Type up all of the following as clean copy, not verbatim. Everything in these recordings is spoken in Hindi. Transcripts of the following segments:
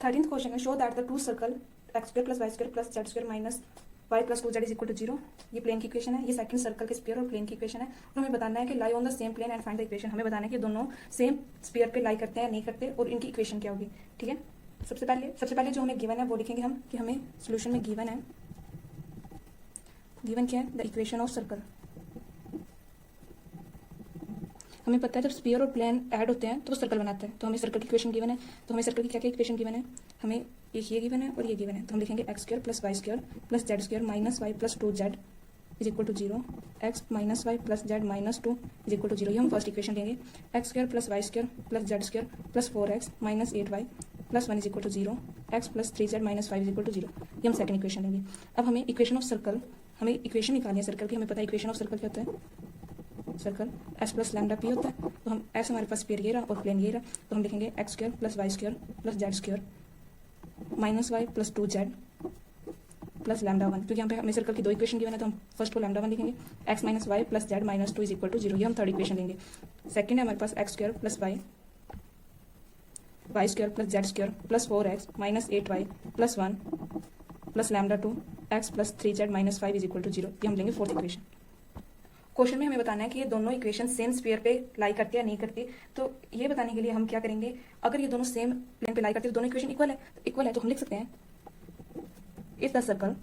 13th क्वेश्चन है show that the two circle x square plus y square plus z square minus y plus 2z is equal to 0। ये प्लेन की इक्वेशन है, ये सेकंड सर्कल के स्फीयर और प्लेन की इक्वेशन है। और हमें बताना है कि lie on the same plane and find the equation. हमें बताना है कि दोनों सेम स्फीयर पे लाई करते हैं नहीं करते और इनकी इक्वेशन क्या होगी। ठीक है, सबसे पहले जो हमें गिवन है वो लिखेंगे हम कि हमें सोल्यूशन में गिवन है, गिवन क्या है, द इक्वेशन ऑफ सर्कल। हमें पता है जब स्फीयर और प्लेन ऐड होते हैं तो वो सर्कल बनाते हैं। तो हमें सर्कल की इक्वेशन गिवन है, तो हमें सर्कल की क्या क्या इक्वेशन गिवन है, हमें एक ये गिवन है और ये गिवन है। तो हम लिखेंगे x square plus y square plus z square minus y plus 2z is equal to 0, x minus y plus z minus 2 is equal to 0। ये हम फर्स्ट इक्वेशन लेंगे। X square plus y square plus z square plus 4x minus 8y plus 1 is equal to 0, x plus 3z minus 5 is equal to 0। ये हम सेकंड इक्वेशन लेंगे। अब हमें इक्वेशन ऑफ सर्कल, हमें इक्वेशन निकालनी है सर्कल की। हमें पता है इक्वेशन ऑफ सर्कल क्या होता है, circle S plus lambda P होता है। तो हम एस हमारे पास स्फीयर ये रहा और प्लेन ये रहा, तो हम लिखेंगे x square plus y square plus z square minus y plus 2z plus lambda 1। क्योंकि यहाँ पे हमें सर्कल की दो इक्वेशन गिवन है तो हम फर्स्ट को लैम्डा 1 लिखेंगे। X minus y plus z minus 2 is equal to 0। ये हम थर्ड इक्वेशन लेंगे। सेकंड है हमारे पास x square plus y square plus z square plus 4x minus 8y plus 1 plus lambda 2 x plus 3z minus 5 is equal to 0। ये हम लेंगे फोर्थ इक्वेशन। क्वेश्चन में हमें बताना है कि ये दोनों इक्वेशन सेम स्फीयर पे लाई करती है या नहीं करती। तो ये बताने के लिए हम क्या करेंगे, अगर ये दोनों सेम प्लेन पे लाई करती है तो दोनों इक्वेशन इक्वल है तो हम लिख सकते हैं if the circle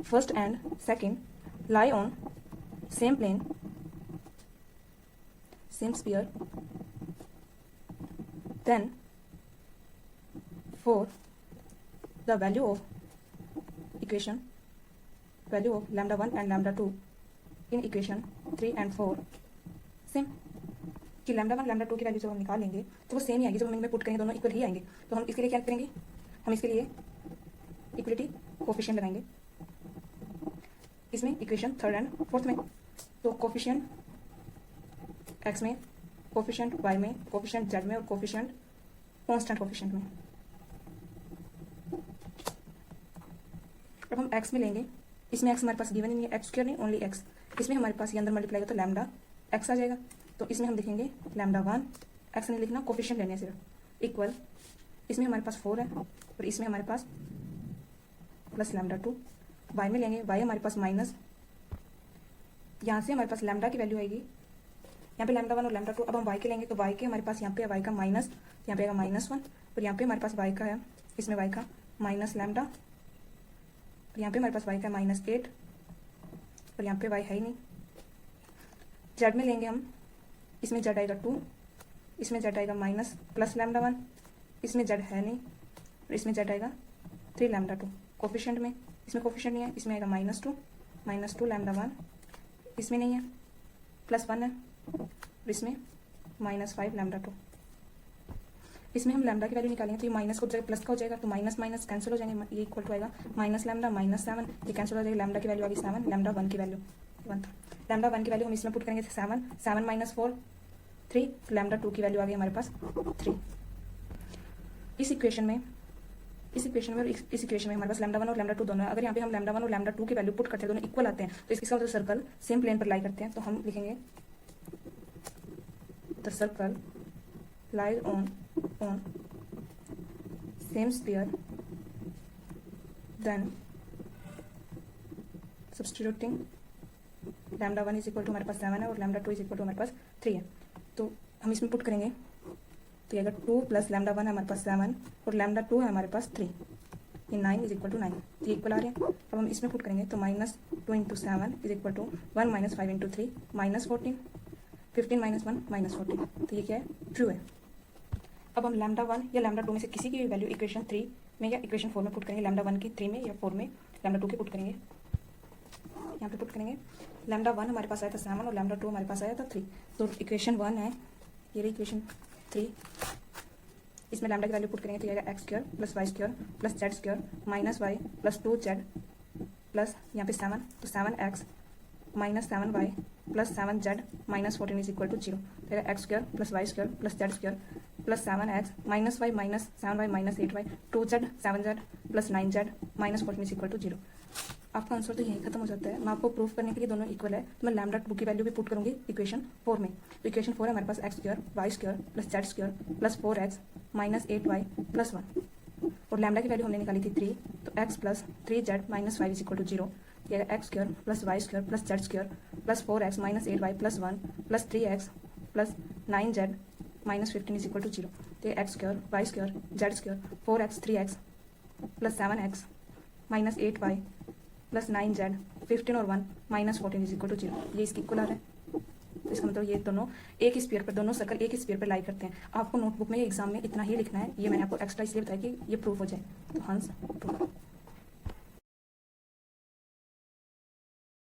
first and second lie on same plane same sphere then for the value of equation value of lambda 1 and lambda 2 in equation 3 and 4 सेम। कि लैम्डा 1 लैम्डा 2 की वैल्यू जब हम निकालेंगे तो वो सेम ही आएगी। जब हम इनमें पुट करेंगे दोनों इक्वल ही आएंगे। तो हम इसके लिए क्या करेंगे, हम इसके लिए इक्वलिटी कोफिशिएंट लगाएंगे इसमें इक्वेशन थर्ड एंड फोर्थ में। तो कोफिशिएंट एक्स में, कोफिशिएंट वाई में, कोफिशिएंट जेड में और कोफिशिएंट कॉन्स्टेंट कोफिशिएंट में। अब हम एक्स में लेंगे, इसमें एक्स हमारे पास गिवन ही नहीं है, एक्स स्क्वायर नहीं ओनली एक्स। इसमें हमारे पास ये अंदर मल्टीप्लाई होगा तो लैम्डा एक्स आ जाएगा। तो इसमें हम लिखेंगे लैम्डा 1, एक्स नहीं लिखना, कोफिशिएंट लेने सिर्फ, इक्वल इसमें हमारे पास 4 है और इसमें हमारे पास प्लस लैम्डा 2। वाई में लेंगे, वाई हमारे पास माइनस, यहाँ से हमारे पास लैम्डा की वैल्यू आएगी, यहाँ पे लैम्डा 1 और लैम्डा 2। अब हम वाई के लेंगे तो वाई के हमारे पास यहाँ पे वाई का माइनस, यहाँ पे आएगा -1 और यहाँ पे हमारे पास वाई का है, इसमें वाई का माइनस लैम्डा और यहाँ पे हमारे पास वाई का -8 और यहाँ पे वाई है ही नहीं। जेड में लेंगे हम, इसमें जेड आएगा 2, इसमें जेड आएगा माइनस प्लस लैम्डा 1, इसमें जेड है नहीं और इसमें जेड आएगा 3 लैम्डा 2। कोफिशिएंट में, इसमें कोफिशिएंट नहीं है, इसमें आएगा -2 लैम्डा 1, इसमें नहीं है, +1 है और इसमें -5 लैम्डा 2। इसमें हम लैम्डा की वैल्यू निकालेंगे तो ये माइनस को जगह प्लस का हो जाएगा तो माइनस माइनस कैंसिल हो जाएंगे। ये इक्वल टू आएगा माइनस लैम्डा -7, ये कैंसिल हो जाएगा। लैम्डा की वैल्यू आ गई 7, लैम्डा 1 की वैल्यू 1 था। लैम्डा 1 की वैल्यू हम इसमें पुट करेंगे 7 माइनस 4 3, तो लैम्डा 2 की वैल्यू आ गई हमारे पास 3। इस इक्वेशन में और इस इक्वेशन में हमारे पास लैम्डा 1 और लैम्डा 2 दोनों है। अगर यहाँ पे हम लैम्डा 1 और लैम्डा 2 की वैल्यू पुट करते हैं, दोनों इक्वल आते हैं, तो इसका मतलब सर्कल सेम प्लेन पर लाई करते हैं। तो हम लिखेंगे the circle lies on same sphere, then substituting lambda 1 is equal to हमारे पास 7 है और lambda 2 is equal to हमारे पास 3 है। तो हम इसमें पुट करेंगे तो ये अगर 2 प्लस लैम्डा 1 है हमारे पास 7 और लैम्डा 2 है हमारे पास 3, ये 9 इज इक्वल टू 9, तो ये इक्वल आ रहे हैं। अब हम इसमें पुट करेंगे तो -2 into 7 is equal to 1 minus 5 into 3 -14, 15 minus 1 -14। तो ये क्या है, ट्रू है। अब हम लैम्डा 1 या लैम्डा 2 में से किसी की भी वैल्यू इक्वेशन 3 में या इक्वेशन 4 में पुट करेंगे। लैम्डा 1 की 3 में या 4 में, लैम्डा 2 के पुट करेंगे, यहाँ पे पुट करेंगे। लैम्डा 1 हमारे पास आया था 7 और लैम्डा 2 हमारे पास आया था 3। तो इक्वेशन 1 है, ये रही इक्वेशन 3, इसमें लैम्डा की वैल्यू पुट करेंगे तो ये x square plus y square plus z square minus y plus 2z plus यहाँ पे 7, तो 7x minus 7y plus 7z minus 14 is equal to 0। तो x square plus y square plus z square plus 7x minus y minus 7y minus 8y 2z 7z plus 9z minus 14 is equal to 0। आपका आंसर तो यही खत्म हो जाता है। मैं आपको प्रूफ करने के लिए दोनों इक्वल है तो मैं लैम्डा 2 की वैल्यू भी पुट करूंगी इक्वेशन 4 में। तो इक्वेशन 4 है हमारे पास x square y square plus z square plus 4x minus 8y plus 1 और लैम्डा की वैल्यू हमने निकाली थी 3, तो x plus 3z minus 5 is equal to 0, ये x square plus y square plus z square plus 4x minus 8y plus 1 plus 3x plus 9z minus 15 is equal to 0, तो ये x square y square z square 4x 3x plus 7x minus 8y plus 9z 15 और 1 माइनस 14 इज इक्वल टू 0, ये इसकी इक्वल आ रहा है। तो इसका मतलब ये दोनों एक ही स्फीयर पर, दोनों सर्कल एक ही स्फीयर पर लाई करते हैं। आपको नोटबुक में एग्जाम में इतना ही लिखना है, ये मैंने आपको एक्स्ट्रा इसलिए बताया कि ये प्रूफ हो जाए। तो हंस प्रूफ।